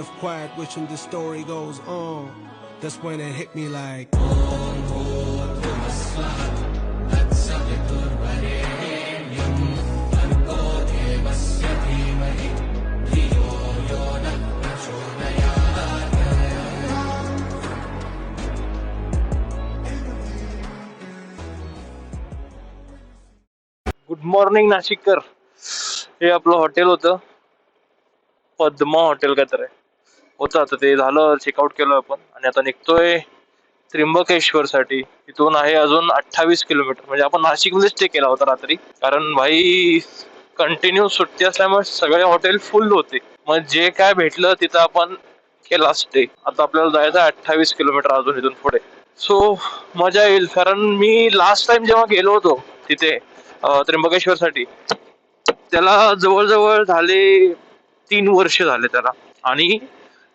Quiet, wishing the story goes on. That's when it hit me like. Good morning नाशिककर. हे आपलं hotel होतं, Padma hotel काय तर होतं. आता ते झालं, चेकआउट केलं आपण आणि आता निघतोय त्र्यंबकेश्वर साठी. इथून आहे अजून 28 किलोमीटर. म्हणजे आपण नाशिकमध्ये स्टे केला होता रात्री, कारण भाई कंटिन्यू सुट्टी असल्यामुळे सगळे हॉटेल फुल होते. मग जे काय भेटलं तिथं आपण केला स्टे. आता आपल्याला जायचं 28 किलोमीटर अजून इथून पुढे. सो मजा येईल, कारण मी लास्ट टाइम जेव्हा गेलो होतो तिथे त्र्यंबकेश्वर साठी, त्याला जवळजवळ झाले 3 वर्ष झाले त्याला. आणि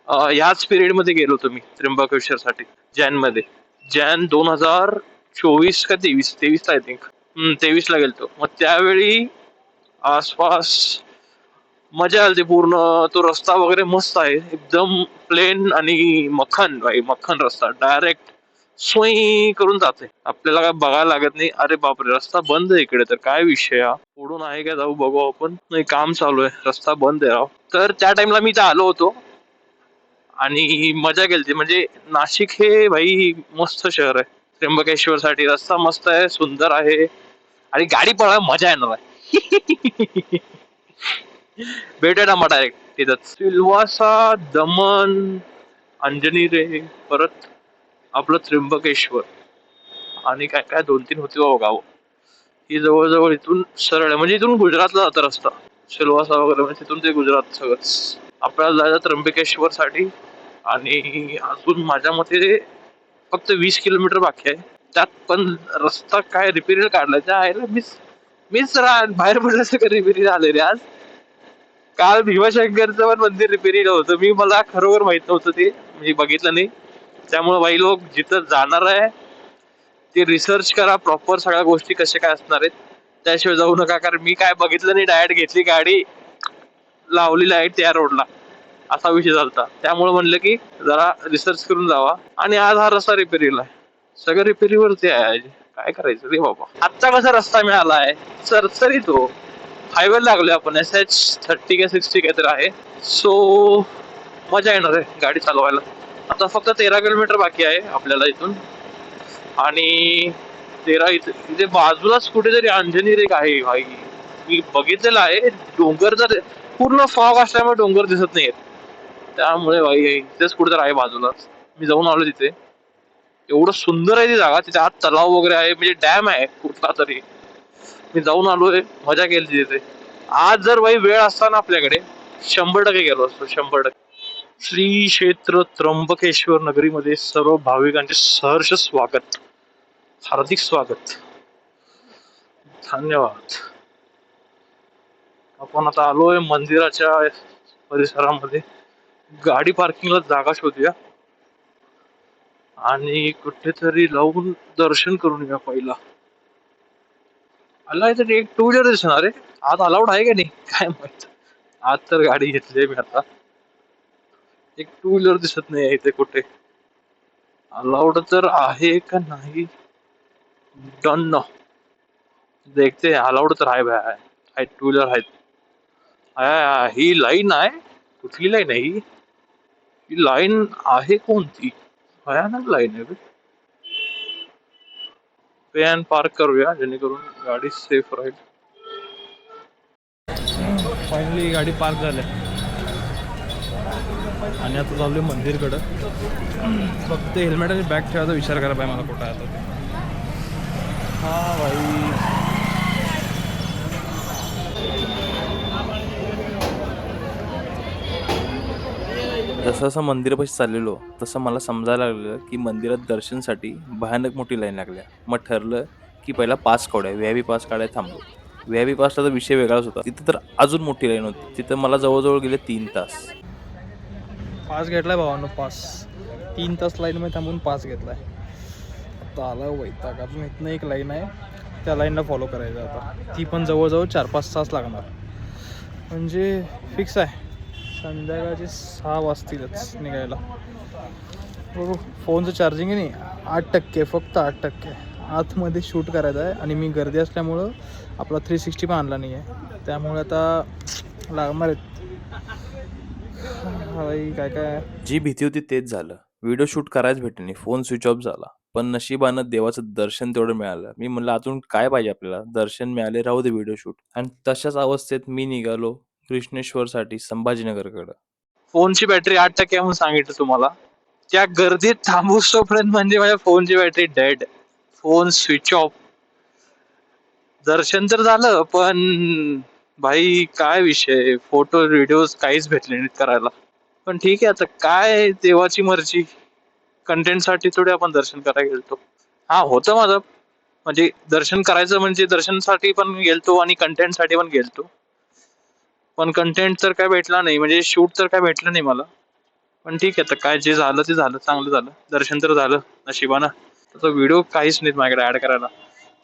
ह्याच पिरियड मध्ये गेलो होतो मी त्र्यंबकेश्वर साठी, जॅन मध्ये. जॅन 2024 का 23 आय थिंक. 23 ला गेलतो. मग त्यावेळी आसपास मजा आली. पूर्ण तो रस्ता वगैरे मस्त आहे, एकदम प्लेन आणि मक्खन भाई, मक्खन रस्ता. डायरेक्ट सोयी करून जाते, आपल्याला काय बघायला लागत नाही. अरे बापरे, रस्ता बंद आहे इकडे, तर काय विषय हा, पुढून आहे का जाऊ बघू आपण. नाही, काम चालू आहे, रस्ता बंद आहे राव. तर त्या टाइमला मी इथे आलो होतो आणि मजा केली. म्हणजे नाशिक हे भाई मस्त शहर आहे. त्र्यंबकेश्वर साठी रस्ता मस्त आहे, सुंदर आहे आणि गाडी पळायला मजा येणार आहे. भेटूया ना मग डायरेक्ट तिथंच. सिल्वासा, दमन, अंजनी रे, परत आपलं त्र्यंबकेश्वर आणि काय काय 2-3 होती बाबा गाव. ही जवळजवळ इथून सरळ आहे, म्हणजे इथून गुजरातला जातं रस्ता. सिल्वासा वगैरे म्हणजे तिथून ते गुजरात सगळंच. आपल्याला जायचं त्र्यंबकेश्वर साठी. आणि अजून माझ्या मते फक्त 20 किलोमीटर बाकी आहे. त्यात पण रस्ता काय रिपेअर काढलाय त्या आयला. मीच बाहेर पडल्यासारखं रिपेअर आले रे आज. काल भीमाशंकरचं पण मंदिर रिपेअरिंग होतं, मला खरोखर माहित नव्हतं ते, म्हणजे बघितलं नाही. त्यामुळे बाई लोक जिथं जाणार आहे ते रिसर्च करा प्रॉपर, सगळ्या गोष्टी कशा काय असणार आहेत, त्याशिवाय जाऊ नका. कारण मी काय बघितलं नाही, डायरेक्ट घेतली गाडी, लावली लाईट त्या रोडला, असा विषय झाला. त्यामुळे म्हणलं की जरा रिसर्च करून जावा. आणि आज हा रस्ता रिपेअरिंगला आहे, सगळं रिपेअरिंगवरती आहे. काय करायचं रे बाबा. आजचा कसा रस्ता मिळालाय सरसरी, तो हायवे लागलोय आपण. SH30 का 60 काहीतरी आहे. सो मजा येणार आहे गाडी चालवायला. आता फक्त 13 किलोमीटर बाकी आहे आपल्याला इथून. आणि 13 इथे बाजूलाच कुठेतरी अंजनी रेक आहे भाई, मी बघितलेलं आहे. डोंगर जर पूर्ण फॉग असल्यामुळे डोंगर दिसत नाहीयेत, त्यामुळे भाई इथेच कुठेतरी आहे बाजूलाच. मी जाऊन आलो तिथे, एवढं सुंदर आहे ती जागा. तिथे आत तलाव वगैरे आहे, म्हणजे डॅम आहे कुठला तरी. मी जाऊन आलोय, मजा केली तिथे. आज जर भाई वेळ असता ना आपल्याकडे, 100% गेलो असतो, 100%. श्री क्षेत्र त्र्यंबकेश्वर नगरीमध्ये सर्व भाविकांचे सहर्ष स्वागत, हार्दिक स्वागत, धन्यवाद. आपण आता आलोय मंदिराच्या परिसरामध्ये. गाडी पार्किंगला जागा शोधूया आणि कुठेतरी लावून दर्शन करून या पहिला. आला तरी एक 2 व्हीलर दिसणार आहे. आत अलाउड आहे का नाही काय माहित. आज तर गाडी घेतली मी आता, एक 2 व्हीलर दिसत नाही इथे कुठे. अलाउड तर आहे का नाही, डन न देखते. अलाउड तर आहे भाई, 2 व्हीलर आहेत. ही लाईन आहे, कुठली लाईन आहे ही लाईन आहे कोणती, भयानक लाईन आहे. पे पार्क करूया जेणेकरून गाडी सेफ राहील. फायनली गाडी पार्क झाली आणि आता चाललोय मंदिरकडं. फक्त हेल्मेट आणि बॅग ठेवायचा विचार करा पाहिजे मला कुठं आता ते. हा भाई, जसं जसं मंदिरापाशी चाललेलो तसं मला समजायला लागलं की मंदिरात दर्शनसाठी भयानक मोठी लाईन लागल्या. मग ठरलं की पहिला पास काढूया, VIP पास काढायला थांबलो. VIP पासला तर विषय वेगळाच होता, तिथं तर अजून मोठी लाईन होती. तिथं मला जवळजवळ गेले 3 तास. पास घेतलाय भावांनो, पास 3 तास लाईन मध्ये थांबून पास घेतलाय. आता आला वैताग. अजून इथनं एक लाईन आहे, त्या लाईनला फॉलो करायचं आता. ती पण जवळजवळ 4-5 तास लागणार, म्हणजे फिक्स आहे. संध्याकाळचे 6 वाजतीलच निघायला. बघू. फोनचं चार्जिंग आहे नाही 8%, फक्त 8%. आतमध्ये शूट करायचं आहे आणि मी गर्दी असल्यामुळं आपला 360 पण आणला नाही आहे, त्यामुळे आता लागणार आहेत. काय काय जी भीती होती तेच झालं. व्हिडिओ शूट करायच भेटले नाही, फोन स्विच ऑफ झाला. पण नशिबानं देवाचं दर्शन तेवढं मिळालं. मी म्हणलं अजून काय पाहिजे आपल्याला, दर्शन मिळाले, राहू दे व्हिडिओ शूट. आणि तशाच अवस्थेत मी निघालो कृष्णेश्वरसाठी संभाजीनगरकडं. फोनची बॅटरी 8% म्हणून सांगितलं तुम्हाला. त्या गर्दीत थांबूस तोपर्यंत म्हणजे माझ्या फोनची battery dead, phone switch off. दर्शन तर झालं पण भाई काय विषय, फोटो व्हिडिओ काहीच भेटले नाहीत करायला. पण ठीक आहे, आता काय देवाची मर्जी. कंटेंटसाठी थोडे आपण दर्शन करायला गेलतो. हा होतं माझं, म्हणजे दर्शन करायचं म्हणजे दर्शनसाठी पण गेलतो आणि कंटेंटसाठी पण गेलतो. पण कंटेंट तर काय भेटला नाही, म्हणजे शूट तर काय भेटलं नाही मला. पण ठीक आहे, आता काय जे झालं ते झालं, चांगलं झालं. दर्शन तर झालं नशिबानं. आता व्हिडिओ काहीच नाहीत माझ्याकडे ऍड करायला,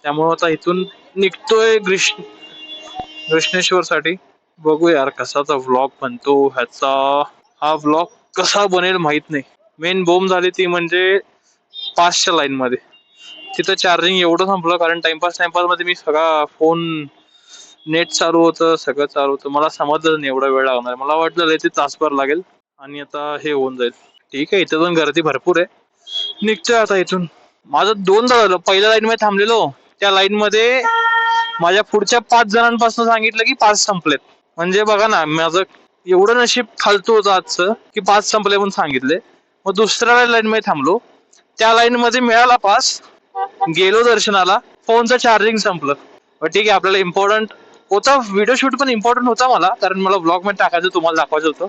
त्यामुळे आता इथून निघतोय कृष्णेश्वर साठी. बघू यार कसाचा व्लॉग बनतो ह्याचा. हा व्लॉग कसा बनेल माहित नाही. मेन बोम झाली ती म्हणजे 5च्या लाईन मध्ये. तिथं चार्जिंग एवढं संपलं, कारण टाइमपास मध्ये मी सगळा फोन नेट चालू होतं, सगळं चालू होतं. मला समजलं नाही एवढा वेळ लागणार. मला वाटलं ते तासभर लागेल आणि आता हे होऊन जाईल. ठीक आहे, इथं पण गर्दी भरपूर आहे. निघतोय आता इथून. माझं 2दा झालं. पहिल्या लाईन मध्ये थांबलेलो, त्या लाईन मध्ये माझ्या पुढच्या 5 जणांपासून सांगितलं की 5 संपलेत. म्हणजे बघा ना, माझं एवढं नशीब फालतू होतं आजचं की 5 संपले म्हणून सांगितले. मग दुसऱ्या लाईन मध्ये थांबलो, त्या लाईन मध्ये मिळाला पास, गेलो दर्शनाला, फोनचं चार्जिंग संपलं. ठीक आहे, आपल्याला इम्पॉर्टंट होता व्हिडिओ शूट, पण इम्पॉर्टंट होता मला, कारण मला ब्लॉग मध्ये टाकायचं, तुम्हाला दाखवायचं होतं.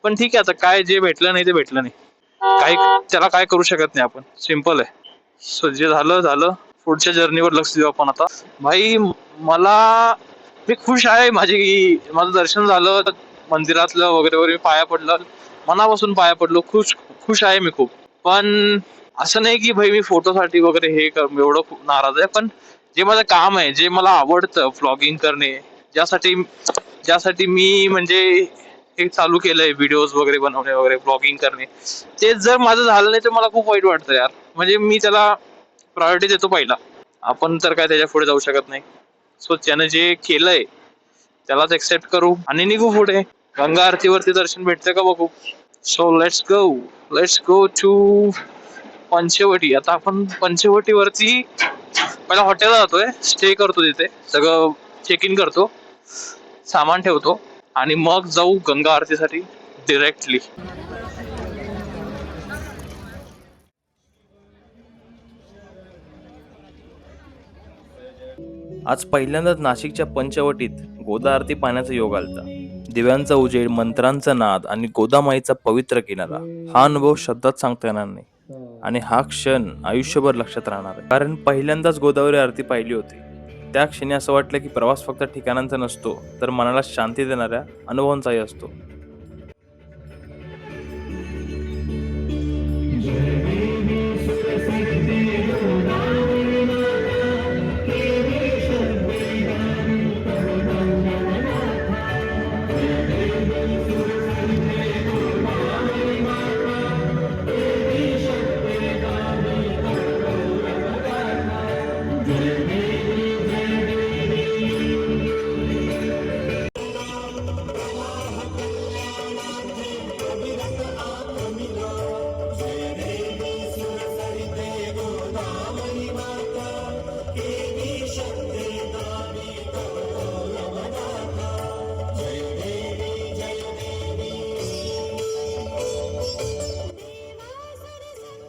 पण ठीक आहे, आता काय जे भेटलं नाही ते भेटलं नाही, काही त्याला काय करू शकत नाही आपण. सिम्पल आहे. सो जे झालं झालं. पुढच्या जर्नीवर लक्ष देऊ आपण आता. भाई मी खुश आहे. माझं दर्शन झालं मंदिरातलं वगैरे मी पाया पडलं, मनापासून पाया पडलो. खुश आहे मी खूप. पण असं नाही की भाई मी फोटोसाठी वगैरे एवढं खूप नाराज आहे. पण जे माझं काम आहे, जे मला आवडतं व्लॉगिंग करणे, ज्यासाठी मी म्हणजे हे चालू केलंय, व्हिडिओज वगैरे बनवणे वगैरे, ब्लॉगिंग करणे, ते जर माझं झालं नाही तर मला खूप वाईट वाटतं यार. म्हणजे मी त्याला प्रायोरिटी देतो पहिला. आपण तर काय त्याच्या पुढे जाऊ शकत नाही. सो त्यानं जे केलंय त्यालाच एक्सेप्ट करू आणि निघू पुढे. गंगा आरतीवरती दर्शन भेटतंय का बघू. So let's go to Panchavati. आता आपण पंचवटीवरती पहिला हॉटेलला जातोय, स्टे करतो, तिथे सगळं चेक इन करतो, सामान ठेवतो आणि मग जाऊ गंगा आरतीसाठी डिरेक्टली. आज पहिल्यांदाच नाशिकच्या पंचवटीत गोदा आरती पाहण्याचा योग आलता. दिव्यांचा उजेड, मंत्रांचा नाद आणि गोदामाईचा पवित्र किनारा. हा अनुभव शब्दात सांगता येणार नाही. आणि हा क्षण आयुष्यभर लक्षात राहणार आहे. कारण पहिल्यांदाच गोदावरी आरती पाहिली होती. त्या क्षणी असं वाटलं की प्रवास फक्त ठिकाणांचा नसतो, तर मनाला शांती देणाऱ्या अनुभवांचाही असतो.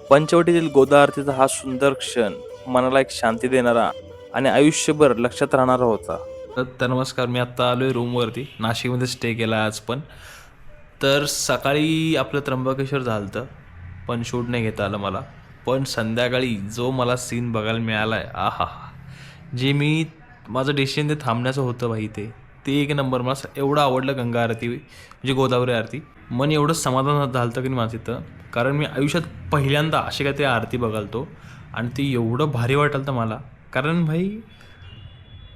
पंचवटीतील गोदा आरतीचा हा सुंदर क्षण मनाला एक शांती देणारा आणि आयुष्यभर लक्षात राहणारा होता. तर नमस्कार, मी आत्ता आलो आहे रूमवरती. नाशिकमध्ये स्टे केला आज पण. तर सकाळी आपलं त्र्यंबकेश्वर झालं होतं, पण शूट नाही घेता आलं मला. पण संध्याकाळी जो मला सीन बघायला मिळाला आहे, आहा, जे माझं डिसिजन ते थांबण्याचं होतं भाई, ते एक नंबर. मला एवढं आवडलं गंगा आरती, म्हणजे गोदावरी आरती. मन एवढं समाधान झालं होतं की माझं तिथं, कारण मी आयुष्यात पहिल्यांदा अशी काय ते आरती बघालतो आणि ते एवढं भारी वाटलं तर मला. कारण भाई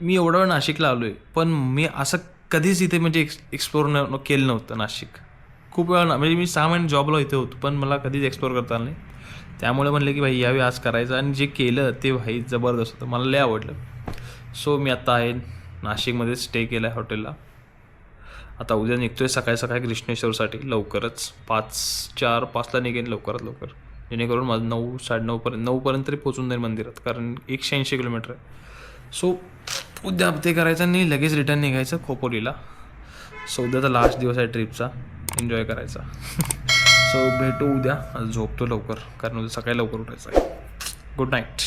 मी एवढा वेळ नाशिकला आलो आहे, पण मी असं कधीच इथे म्हणजे एक्सप्लोर केलं नव्हतं नाशिक. खूप वेळा म्हणजे मी 6 महिने जॉबला इथे होतो पण मला कधीच एक्सप्लोअर करता आलं नाही. त्यामुळे म्हणले की भाई यावेळी आज करायचं आणि जे केलं ते भाई जबरदस्त होतं, मला लय आवडलं. सो मी आत्ता आहे नाशिकमध्ये स्टे केला आहे हॉटेलला. आता उद्या निघतोय सकाळी सकाळी कृष्णेश्वरसाठी लवकरच 5:45ला निघेन लवकरात लवकर, जेणेकरून माझं 9, 9:30 तरी पोचून जाईल मंदिरात, कारण 180 किलोमीटर आहे. सो उद्या ते करायचं आणि लगेच रिटर्न निघायचं खोपोलीला. सो उद्याचा लास्ट दिवस आहे ट्रिपचा, एन्जॉय करायचा. सो भेटू उद्या. झोपतो लवकर कारण उद्या सकाळी लवकर उठायचं आहे. Good night.